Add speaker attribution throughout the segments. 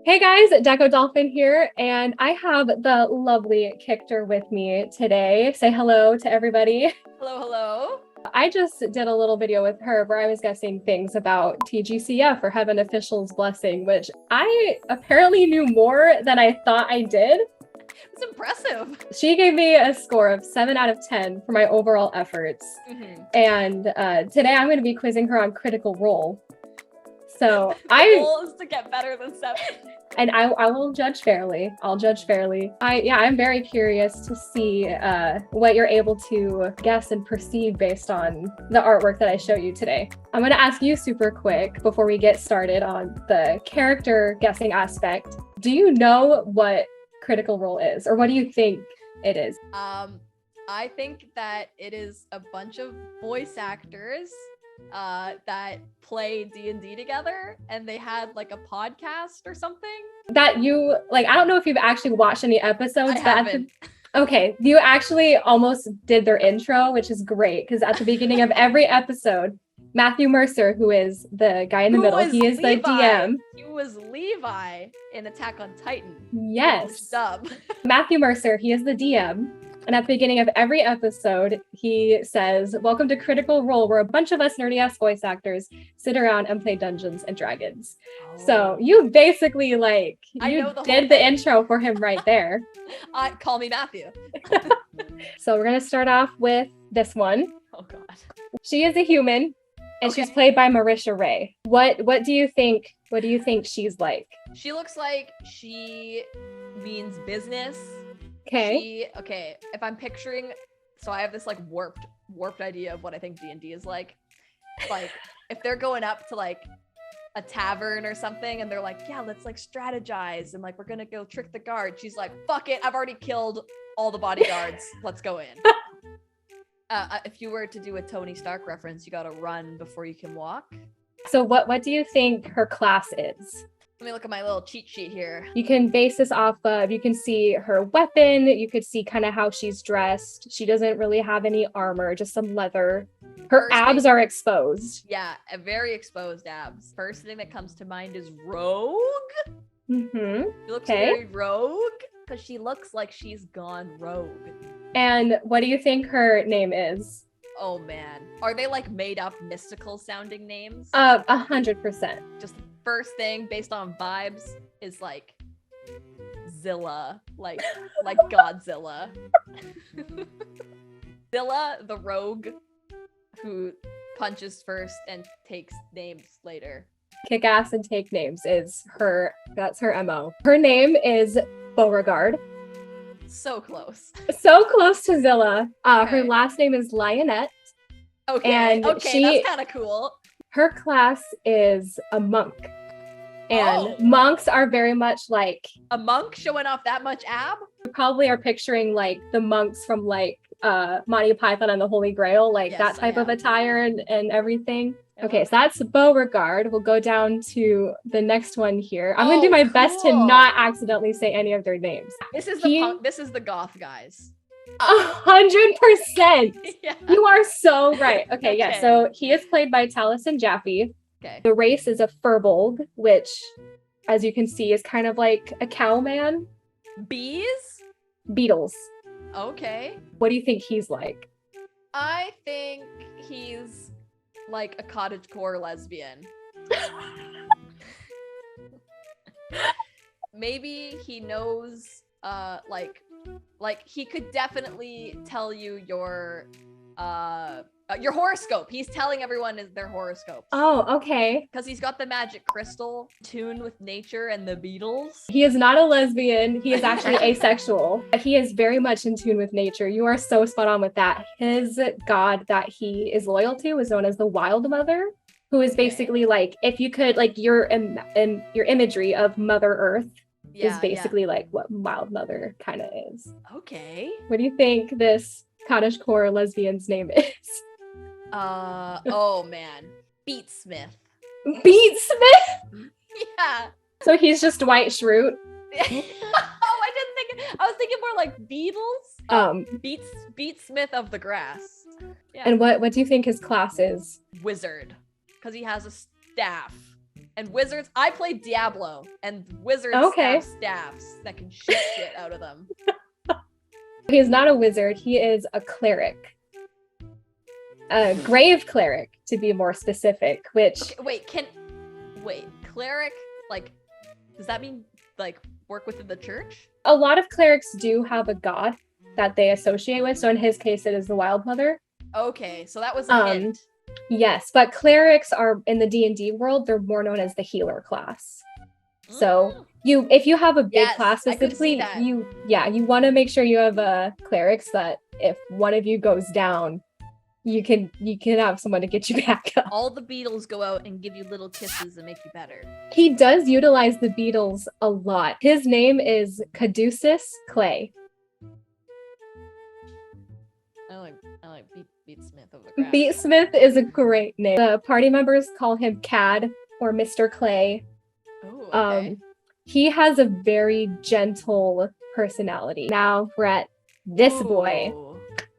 Speaker 1: Hey guys, DecoDolphin here, and I have the lovely Kictor with me today. Say hello to everybody.
Speaker 2: Hello, hello.
Speaker 1: I just did a little video with her where I was guessing things about TGCF or Heaven Official's Blessing, which I apparently knew more than I thought I did.
Speaker 2: It's impressive.
Speaker 1: She gave me a score of 7 out of 10 for my overall efforts. And today I'm going to be quizzing her on Critical Role. So
Speaker 2: the goal is to get better than 7.
Speaker 1: And I will judge fairly. I'll judge fairly. I'm very curious to see what you're able to guess and perceive based on the artwork that I show you today. I'm going to ask you super quick before we get started on the character guessing aspect. Do you know what Critical Role is, or what do you think it is?
Speaker 2: I think that it is a bunch of voice actors that play D&D together, and they had like a podcast or something.
Speaker 1: That you, like, I don't know if you've actually watched any episodes.
Speaker 2: I haven't.
Speaker 1: Okay, you actually almost did their intro, which is great, because at the beginning of every episode, Matthew Mercer, who is the guy in the middle, he is the DM.
Speaker 2: He was Levi in Attack on Titan.
Speaker 1: Yes.
Speaker 2: Dub.
Speaker 1: Matthew Mercer, he is the DM. And at the beginning of every episode, he says, "Welcome to Critical Role, where a bunch of us nerdy-ass voice actors sit around and play Dungeons and Dragons." Oh. So you basically, you did the intro for him right there.
Speaker 2: Call me Matthew.
Speaker 1: So we're going to start off with this one.
Speaker 2: Oh, God.
Speaker 1: She is a human, and she's played by Marisha Ray. What do you think she's like?
Speaker 2: She looks like she means business.
Speaker 1: Okay.
Speaker 2: If I'm picturing, so I have this like warped idea of what I think D&D is like. Like if they're going up to like a tavern or something and they're like, yeah, let's like strategize and like we're gonna go trick the guard. She's like, fuck it, I've already killed all the bodyguards. Let's go in. If you were to do a Tony Stark reference, you gotta run before you can walk.
Speaker 1: So what do you think her class is?
Speaker 2: Let me look at my little cheat sheet here.
Speaker 1: You can base this off of, you can see her weapon, you could see kind of how she's dressed. She doesn't really have any armor, just some leather. Her abs are exposed.
Speaker 2: Yeah, a very exposed abs. First thing that comes to mind is rogue.
Speaker 1: Mm-hmm.
Speaker 2: She looks very rogue because she looks like she's gone rogue.
Speaker 1: And what do you think her name is?
Speaker 2: Oh man. Are they like made up mystical sounding names?
Speaker 1: 100%.
Speaker 2: Just first thing based on vibes is like Zilla, like Godzilla. Zilla, the rogue who punches first and takes names later.
Speaker 1: Kick ass and take names that's her MO. Her name is Beauregard.
Speaker 2: So close.
Speaker 1: So close to Zilla. Her last name is Lionett.
Speaker 2: And that's kind of cool.
Speaker 1: Her class is a monk. And monks are very much like...
Speaker 2: A monk showing off that much ab?
Speaker 1: You probably are picturing like the monks from like Monty Python and the Holy Grail, like that type of attire and everything. Okay, so that's Beauregard. We'll go down to the next one here. I'm gonna do my best to not accidentally say any of their names.
Speaker 2: This is the punk. This is the goth guys.
Speaker 1: 100%.
Speaker 2: Yeah.
Speaker 1: You are so right. Okay, yeah. So he is played by Thelyss and Jaffe.
Speaker 2: Okay.
Speaker 1: The race is a furbolg, which, as you can see, is kind of like a cow man. Beetles.
Speaker 2: Okay.
Speaker 1: What do you think he's like?
Speaker 2: I think he's like a cottagecore lesbian. Maybe he knows like he could definitely tell you your horoscope. He's telling everyone their horoscope.
Speaker 1: Oh, okay.
Speaker 2: Because he's got the magic crystal tuned with nature and the Beatles.
Speaker 1: He is not a lesbian. He is actually asexual. He is very much in tune with nature. You are so spot on with that. His god that he is loyal to is known as the Wild Mother, who is basically like, if you could, like your imagery of Mother Earth is basically like what Wild Mother kind of is.
Speaker 2: Okay.
Speaker 1: What do you think this cottagecore lesbian's name is?
Speaker 2: Oh man. Beatsmith.
Speaker 1: Beatsmith?
Speaker 2: Yeah.
Speaker 1: So he's just Dwight Schrute?
Speaker 2: I was thinking more like Beatles. Beatsmith of the Grass. Yeah.
Speaker 1: And what do you think his class is?
Speaker 2: Wizard. Because he has a staff. And wizards, I play Diablo, and wizards have staffs that can shoot shit out of them.
Speaker 1: He's not a wizard, he is a cleric. A grave cleric, to be more specific, which...
Speaker 2: Okay, wait, cleric, like, does that mean, like, work within the church?
Speaker 1: A lot of clerics do have a god that they associate with, so in his case, it is the Wild Mother.
Speaker 2: Okay, so that was a hint.
Speaker 1: Yes, but clerics are, in the D&D world, they're more known as the healer class. So if you have a big class specifically, you want to make sure you have clerics that if one of you goes down, you can have someone to get you back up.
Speaker 2: All the beetles go out and give you little kisses and make you better.
Speaker 1: He does utilize the beetles a lot. His name is Caduceus Clay.
Speaker 2: I like Beatsmith over Grab.
Speaker 1: Beatsmith is a great name. The party members call him Cad or Mr. Clay.
Speaker 2: Oh, okay.
Speaker 1: He has a very gentle personality. Now we're at this boy.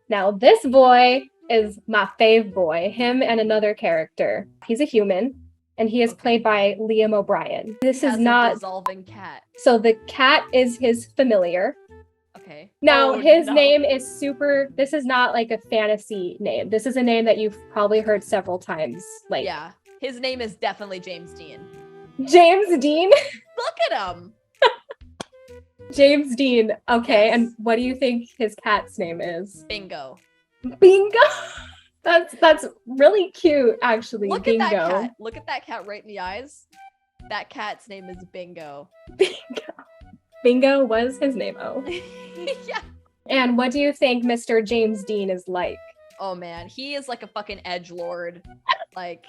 Speaker 1: Now this boy is my fave boy. Him and another character. He's a human, and he is played by Liam O'Brien. This is not
Speaker 2: a dissolving cat.
Speaker 1: So the cat is his familiar.
Speaker 2: Okay.
Speaker 1: Now his name is super. This is not like a fantasy name. This is a name that you've probably heard several times. Like,
Speaker 2: yeah, his name is definitely James Dean.
Speaker 1: James Dean?
Speaker 2: Look at him.
Speaker 1: James Dean. Okay, yes. And what do you think his cat's name is?
Speaker 2: Bingo.
Speaker 1: Bingo. That's really cute, actually.
Speaker 2: Look
Speaker 1: Bingo.
Speaker 2: At that cat. Look at that cat right in the eyes. That cat's name is Bingo.
Speaker 1: Bingo. Bingo was his name. Oh.
Speaker 2: Yeah.
Speaker 1: And what do you think Mr. James Dean is like?
Speaker 2: Oh man, he is like a fucking edgelord. Like,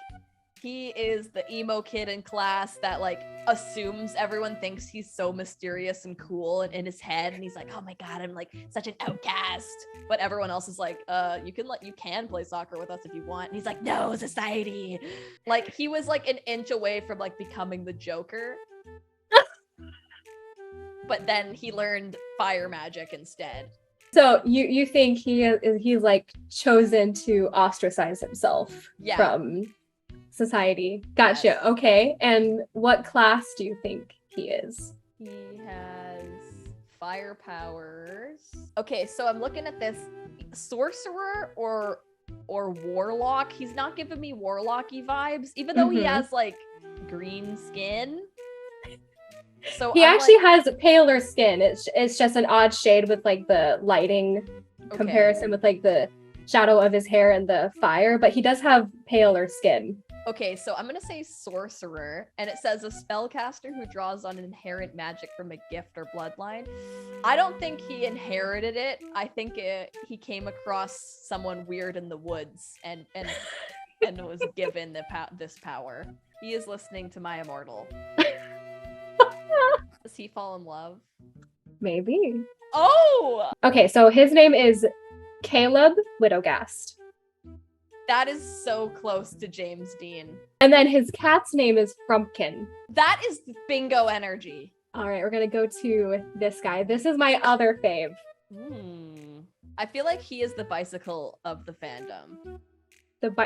Speaker 2: he is the emo kid in class that like assumes everyone thinks he's so mysterious and cool and in his head, and he's like, oh my god, I'm like such an outcast. But everyone else is like, you can play soccer with us if you want. And he's like, no, society. Like, he was like an inch away from like becoming the Joker. But then he learned fire magic instead.
Speaker 1: So you think he's like chosen to ostracize himself from society. Gotcha. Yes. Okay. And what class do you think he is?
Speaker 2: He has fire powers. Okay, so I'm looking at this sorcerer or warlock. He's not giving me warlocky vibes, even though he has like green skin. So
Speaker 1: he actually has paler skin. It's just an odd shade with like the lighting comparison with like the shadow of his hair and the fire, but he does have paler skin.
Speaker 2: Okay, so I'm gonna say sorcerer, and it says a spellcaster who draws on inherent magic from a gift or bloodline. I don't think he inherited it. I think he came across someone weird in the woods and was given this power. He is listening to my immortal. Does he fall in love?
Speaker 1: Maybe.
Speaker 2: Oh!
Speaker 1: Okay, so his name is Caleb Widogast.
Speaker 2: That is so close to James Dean.
Speaker 1: And then his cat's name is Frumpkin.
Speaker 2: That is bingo energy.
Speaker 1: All right, we're going to go to this guy. This is my other fave.
Speaker 2: I feel like he is the bicycle of the fandom.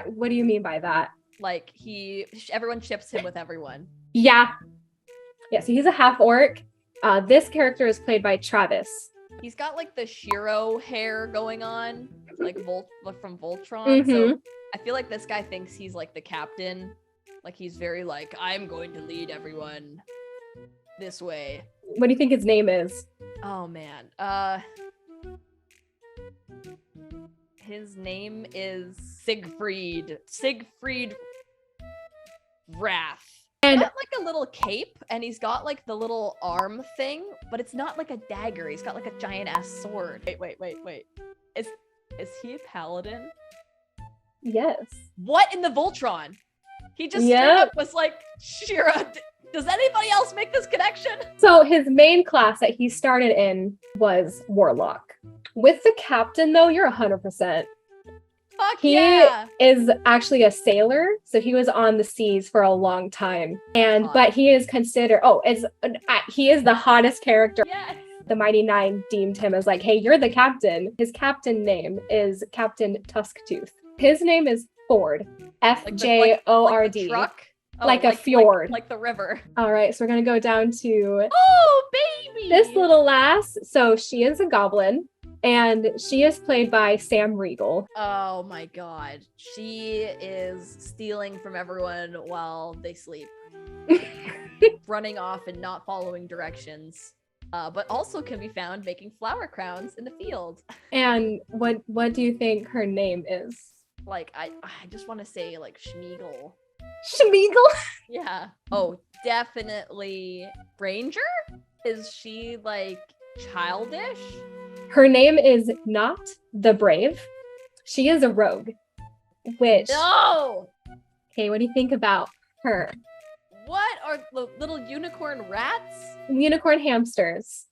Speaker 1: What do you mean by that?
Speaker 2: Like, everyone ships him with everyone.
Speaker 1: Yeah. Yeah, so he's a half-orc. This character is played by Travis.
Speaker 2: He's got like the Shiro hair going on, like from Voltron. So I feel like this guy thinks he's like the captain. Like, he's very like, I'm going to lead everyone this way.
Speaker 1: What do you think his name is?
Speaker 2: Oh man. His name is Siegfried Wrath. And he's got like a little cape, and he's got like the little arm thing, but it's not like a dagger. He's got like a giant ass sword. Wait. Is he a paladin?
Speaker 1: Yes.
Speaker 2: What in the Voltron? He just straight up was like, Shira, does anybody else make this connection? So
Speaker 1: his main class that he started in was Warlock. With the captain though, you're 100%.
Speaker 2: Fuck
Speaker 1: he is actually a sailor, so he was on the seas for a long time. But he is considered he is the hottest character.
Speaker 2: Yes.
Speaker 1: The Mighty Nine deemed him as like, hey, you're the captain. His captain name is Captain Tusktooth. His name is Fjord. Fjord.
Speaker 2: Like the truck?
Speaker 1: like a fjord.
Speaker 2: Like the river.
Speaker 1: All right, so we're gonna go down to
Speaker 2: Oh, baby!
Speaker 1: this little lass. So she is a goblin, and she is played by Sam Riegel.
Speaker 2: Oh my god. She is stealing from everyone while they sleep. Running off and not following directions. But also can be found making flower crowns in the field.
Speaker 1: And what do you think her name is?
Speaker 2: Like, I just want to say, like, Schmeagol.
Speaker 1: Schmeagol?
Speaker 2: Yeah. Oh, definitely Ranger? Is she, like, childish?
Speaker 1: Her name is Nott the Brave. She is a rogue. Which...
Speaker 2: No!
Speaker 1: Okay, what do you think about her?
Speaker 2: What are the little unicorn rats?
Speaker 1: Unicorn hamsters.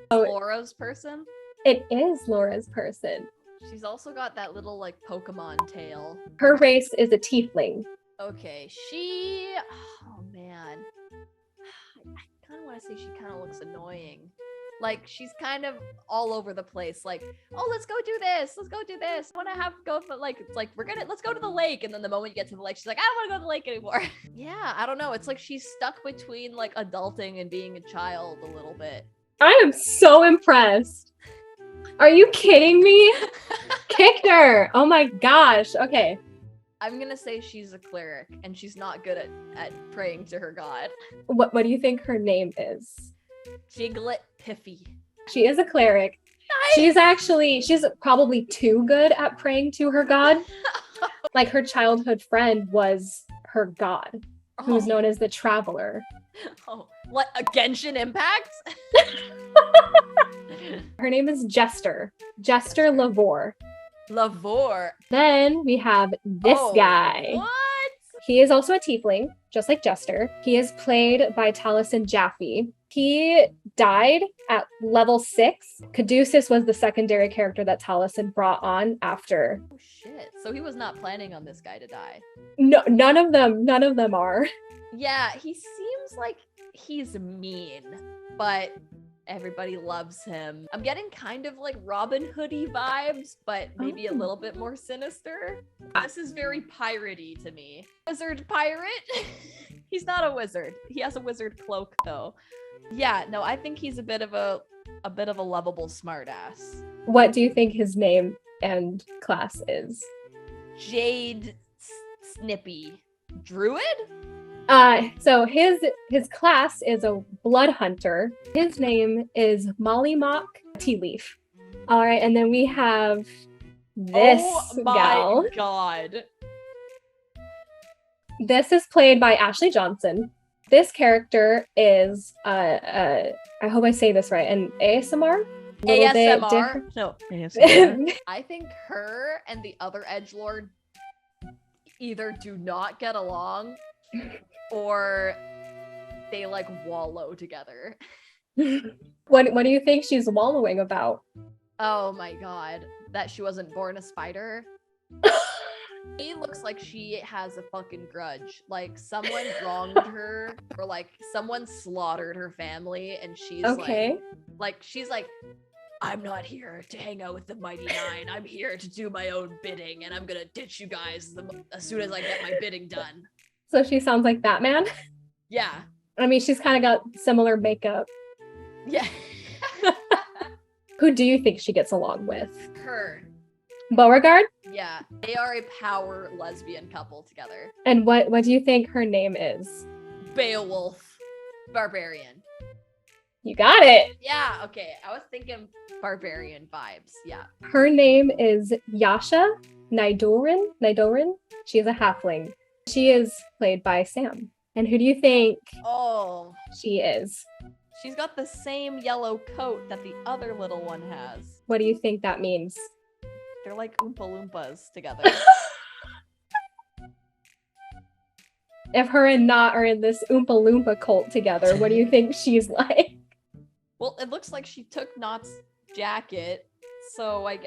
Speaker 2: What? Laura's person?
Speaker 1: It is Laura's person.
Speaker 2: She's also got that little, like, Pokemon tail.
Speaker 1: Her race is a tiefling.
Speaker 2: Okay, oh man. I kind of want to say she kind of looks annoying. Like, she's kind of all over the place. Like, oh, let's go do this. Let's go do this. I want to go for, like, it's like, let's go to the lake. And then the moment you get to the lake, she's like, I don't want to go to the lake anymore. Yeah, I don't know. It's like she's stuck between, like, adulting and being a child a little bit.
Speaker 1: I am so impressed. Are you kidding me? Kictor! Oh my gosh. Okay.
Speaker 2: I'm gonna say she's a cleric, and she's not good at praying to her god.
Speaker 1: What do you think her name is?
Speaker 2: Jiglet Piffy.
Speaker 1: She is a cleric. Nice. She's probably too good at praying to her god. Like, her childhood friend was her god, who was known as the Traveler.
Speaker 2: Oh, what, a Genshin Impact?
Speaker 1: Her name is Jester Lavorre.
Speaker 2: Lavorre.
Speaker 1: Then we have this guy.
Speaker 2: What?
Speaker 1: He is also a tiefling, just like Jester. He is played by Taliesin Jaffe. He died at level 6. Caduceus was the secondary character that Taliesin brought on after.
Speaker 2: Oh shit. So he was not planning on this guy to die.
Speaker 1: No, none of them are.
Speaker 2: Yeah, he seems like he's mean, but everybody loves him. I'm getting kind of like Robin Hood-y vibes, but maybe a little bit more sinister. This is very piratey to me. Wizard pirate? He's not a wizard. He has a wizard cloak though. Yeah, no, I think he's a bit of a lovable smartass.
Speaker 1: What do you think his name and class is?
Speaker 2: Jade Snippy. Druid?
Speaker 1: So his class is a blood hunter. His name is Mollymauk Tealeaf. All right, and then we have this gal.
Speaker 2: Oh my god.
Speaker 1: This is played by Ashley Johnson. This character is I hope I say this right, an ASMR?
Speaker 2: ASMR? No, ASMR. I think her and the other edgelord either do not get along or they like wallow together.
Speaker 1: What do you think she's wallowing about?
Speaker 2: Oh my god, that she wasn't born a spider. She looks like she has a fucking grudge. Like someone wronged her, or like someone slaughtered her family, and she's she's like, I'm not here to hang out with the Mighty Nine. I'm here to do my own bidding, and I'm gonna ditch you guys as soon as I get my bidding done.
Speaker 1: So she sounds like Batman?
Speaker 2: Yeah.
Speaker 1: I mean, she's kind of got similar makeup.
Speaker 2: Yeah.
Speaker 1: Who do you think she gets along with?
Speaker 2: Her.
Speaker 1: Beauregard?
Speaker 2: Yeah. They are a power lesbian couple together.
Speaker 1: And what do you think her name is?
Speaker 2: Beowulf. Barbarian.
Speaker 1: You got it.
Speaker 2: Yeah, okay. I was thinking barbarian vibes. Yeah.
Speaker 1: Her name is Yasha Nydoorin. She is a halfling. She is played by Sam. And who do you think she is?
Speaker 2: She's got the same yellow coat that the other little one has.
Speaker 1: What do you think that means?
Speaker 2: They're like Oompa Loompas together.
Speaker 1: If her and Nott are in this Oompa Loompa cult together, what do you think she's like?
Speaker 2: Well, it looks like she took Nott's jacket. So I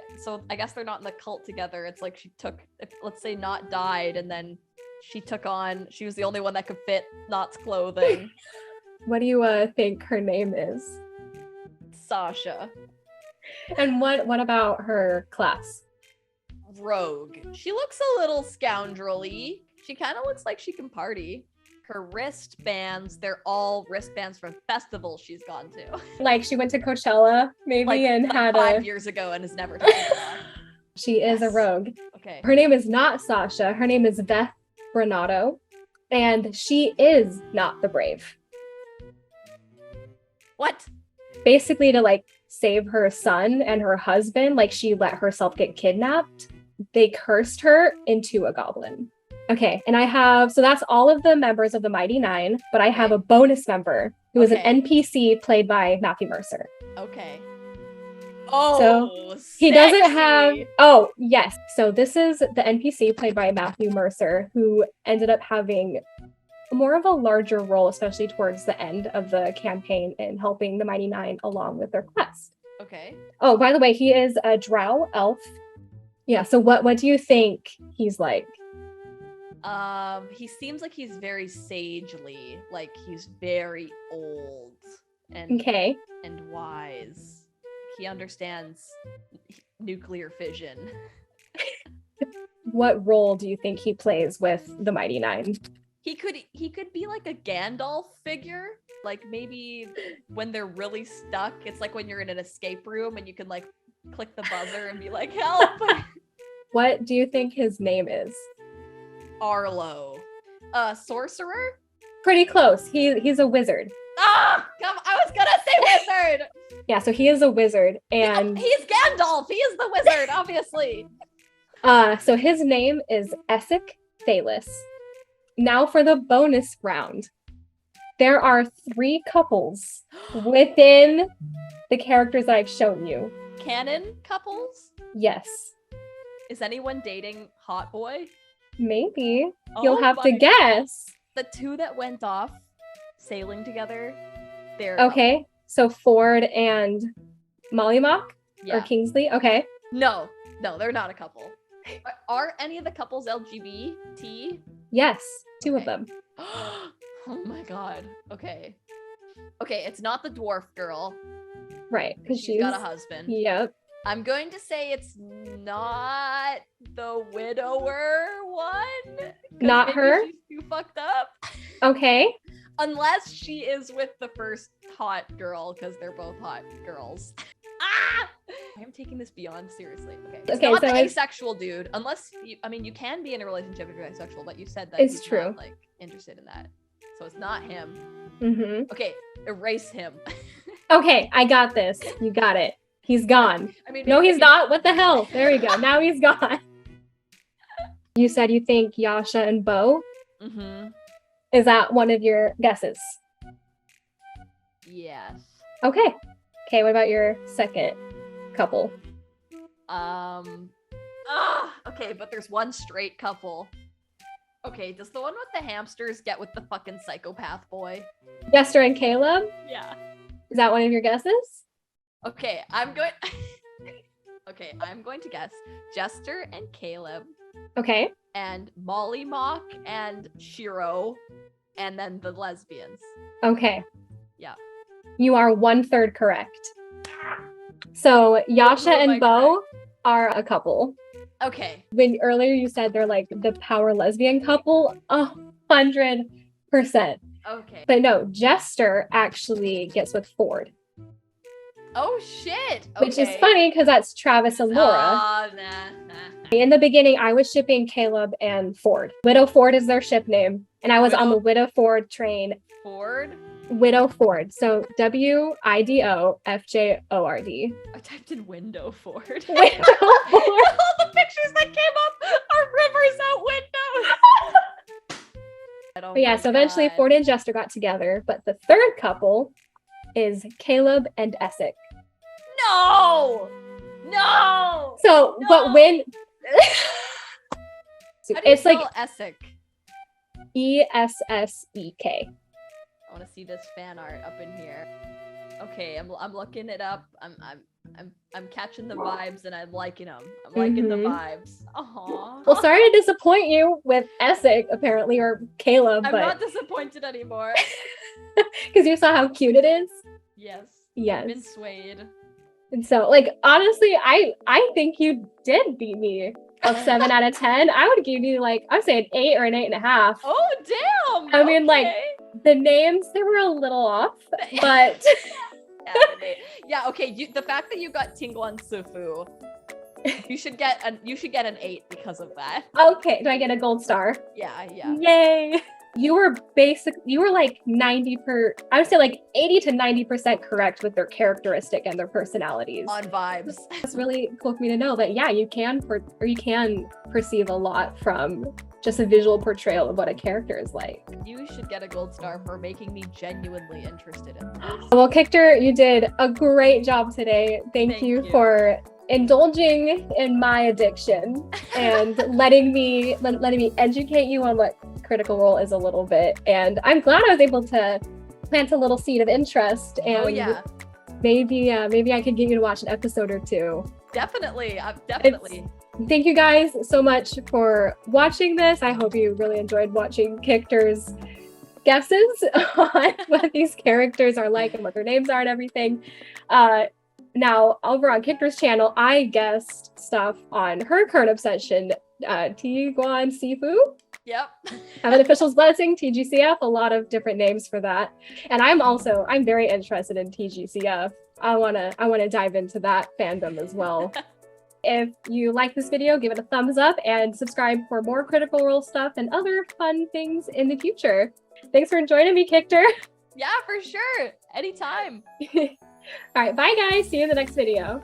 Speaker 2: guess they're not in the cult together. It's like let's say Nott died and then she was the only one that could fit Nott's clothing.
Speaker 1: What do you think her name is?
Speaker 2: Sasha.
Speaker 1: And what about her class?
Speaker 2: Rogue. She looks a little scoundrel-y. She kind of looks like she can party. Her wristbands, they're all wristbands from festivals she's gone to.
Speaker 1: Like she went to Coachella, maybe, and had
Speaker 2: 5 years ago and has never taken it back.
Speaker 1: She is a rogue.
Speaker 2: Okay.
Speaker 1: Her name is not Sasha. Her name is Beth Renato. And she is Nott the Brave.
Speaker 2: What?
Speaker 1: Basically to like save her son and her husband, like she let herself get kidnapped. They cursed her into a goblin. Okay, and I have, so that's all of the members of the Mighty Nine, but I have a bonus member who is an NPC played by Matthew Mercer.
Speaker 2: Okay. Oh,
Speaker 1: so he doesn't have, oh, yes. So this is the NPC played by Matthew Mercer, who ended up having more of a larger role, especially towards the end of the campaign in helping the Mighty Nine along with their quest.
Speaker 2: Okay.
Speaker 1: Oh, by the way, he is a drow elf. Yeah, so what do you think he's like?
Speaker 2: He seems like he's very sagely, like he's very old and and wise. He understands nuclear fission.
Speaker 1: What role do you think he plays with the Mighty Nine?
Speaker 2: He could be like a Gandalf figure, like maybe when they're really stuck. It's like when you're in an escape room and you can like click the buzzer and be like, help.
Speaker 1: What do you think his name is?
Speaker 2: Arlo. Sorcerer?
Speaker 1: Pretty close. He's a wizard.
Speaker 2: Ah, come! I was gonna say wizard.
Speaker 1: Yeah, so he is a wizard, and
Speaker 2: he's Gandalf. He is the wizard, obviously.
Speaker 1: So his name is Essek Thelyss. Now for the bonus round. There are 3 couples within the characters that I've shown you.
Speaker 2: Canon couples?
Speaker 1: Yes.
Speaker 2: Is anyone dating Hot Boy?
Speaker 1: Maybe. You'll have to guess.
Speaker 2: The 2 that went off sailing together, they're
Speaker 1: okay. So Fjord and Mollymauk
Speaker 2: or
Speaker 1: Kingsley. Okay.
Speaker 2: No, they're not a couple. Are any of the couples LGBT?
Speaker 1: Yes, 2 of them.
Speaker 2: Oh my god. Okay, it's not the dwarf girl.
Speaker 1: Right, because
Speaker 2: she's got a husband.
Speaker 1: Yep.
Speaker 2: I'm going to say it's not the widower one.
Speaker 1: Not her?
Speaker 2: She's too fucked up.
Speaker 1: Okay.
Speaker 2: Unless she is with the first hot girl, because they're both hot girls. Ah! I am taking this beyond seriously. Okay. It's not the asexual dude. Unless you can be in a relationship if you're asexual, but you said that
Speaker 1: it's
Speaker 2: he's
Speaker 1: true.
Speaker 2: Not, like, interested in that. So it's not him.
Speaker 1: Mm-hmm.
Speaker 2: Okay, erase him.
Speaker 1: Okay, I got this. You got it. He's gone. No, he's not. What the hell? There we go. Now he's gone. You said you think Yasha and Bo?
Speaker 2: Mm-hmm.
Speaker 1: Is that one of your guesses?
Speaker 2: Yes.
Speaker 1: Okay. Okay, what about your second couple?
Speaker 2: Okay, but there's one straight couple. Okay, does the one with the hamsters get with the fucking psychopath boy?
Speaker 1: Jester and Caleb?
Speaker 2: Yeah.
Speaker 1: Is that one of your guesses?
Speaker 2: Okay, I'm going to guess Jester and Caleb.
Speaker 1: Okay.
Speaker 2: And Mollymauk and Shiro, and then the lesbians.
Speaker 1: Okay.
Speaker 2: Yeah.
Speaker 1: You are 1/3 correct. So Yasha and Bo are a couple.
Speaker 2: Okay.
Speaker 1: When earlier you said they're like the power lesbian couple, 100%.
Speaker 2: Okay.
Speaker 1: But no, Jester actually gets with Fjord.
Speaker 2: Oh shit! Okay.
Speaker 1: Which is funny because that's Travis and Laura.
Speaker 2: Nah.
Speaker 1: In the beginning, I was shipping Caleb and Fjord. Widow Fjord is their ship name, and I was on the Widow Fjord train.
Speaker 2: Fjord?
Speaker 1: Widow Fjord. So WIDOFJORD.
Speaker 2: I typed in window Ford.
Speaker 1: Window Ford.
Speaker 2: All the pictures that came up are rivers out windows.
Speaker 1: But yeah, so eventually Fjord and Jester got together, but the third couple is Caleb and Essek.
Speaker 2: No!
Speaker 1: So,
Speaker 2: no!
Speaker 1: But when
Speaker 2: it's like Essek.
Speaker 1: ESSEK.
Speaker 2: I want to see this fan art up in here. Okay, I'm looking it up. I'm catching the vibes and I'm liking them. I'm liking the vibes. Aww.
Speaker 1: Well, sorry to disappoint you with Essek, apparently, or Caleb.
Speaker 2: I'm not disappointed anymore.
Speaker 1: Because you saw how cute it is.
Speaker 2: Yes.
Speaker 1: Yes.
Speaker 2: I've been swayed.
Speaker 1: And so, like, honestly, I think you did beat me of 7 out of 10. I would give you like, I'd say an 8 or an 8.5.
Speaker 2: Oh, damn.
Speaker 1: I mean, like, the names, they were a little off, but
Speaker 2: yeah, okay. The fact that you got Tingguan Sufu, you should get an 8 because of that.
Speaker 1: Okay, do I get a gold star?
Speaker 2: Yeah.
Speaker 1: Yay! You were like 80 to 90% correct with their characteristic and their personalities.
Speaker 2: On vibes.
Speaker 1: It's really cool for me to know that, yeah, you can perceive a lot from just a visual portrayal of what a character is like.
Speaker 2: You should get a gold star for making me genuinely interested in this.
Speaker 1: Well, Kictor, you did a great job today. Thank you for indulging in my addiction and letting me educate you on what Critical Role is a little bit. And I'm glad I was able to plant a little seed of interest, and maybe I could get you to watch an episode or two.
Speaker 2: Definitely.
Speaker 1: Thank you guys so much for watching this. I hope you really enjoyed watching Kictor's guesses on what these characters are like and what their names are and everything. Now, over on Kictor's channel, I guessed stuff on her current obsession, Tingguan Sifu.
Speaker 2: Yep.
Speaker 1: Have an official's blessing, TGCF, a lot of different names for that. And I'm very interested in TGCF. I wanna dive into that fandom as well. If you like this video, give it a thumbs up and subscribe for more Critical Role stuff and other fun things in the future. Thanks for joining me, Kictor.
Speaker 2: Yeah, for sure. Anytime.
Speaker 1: All right, bye guys. See you in the next video.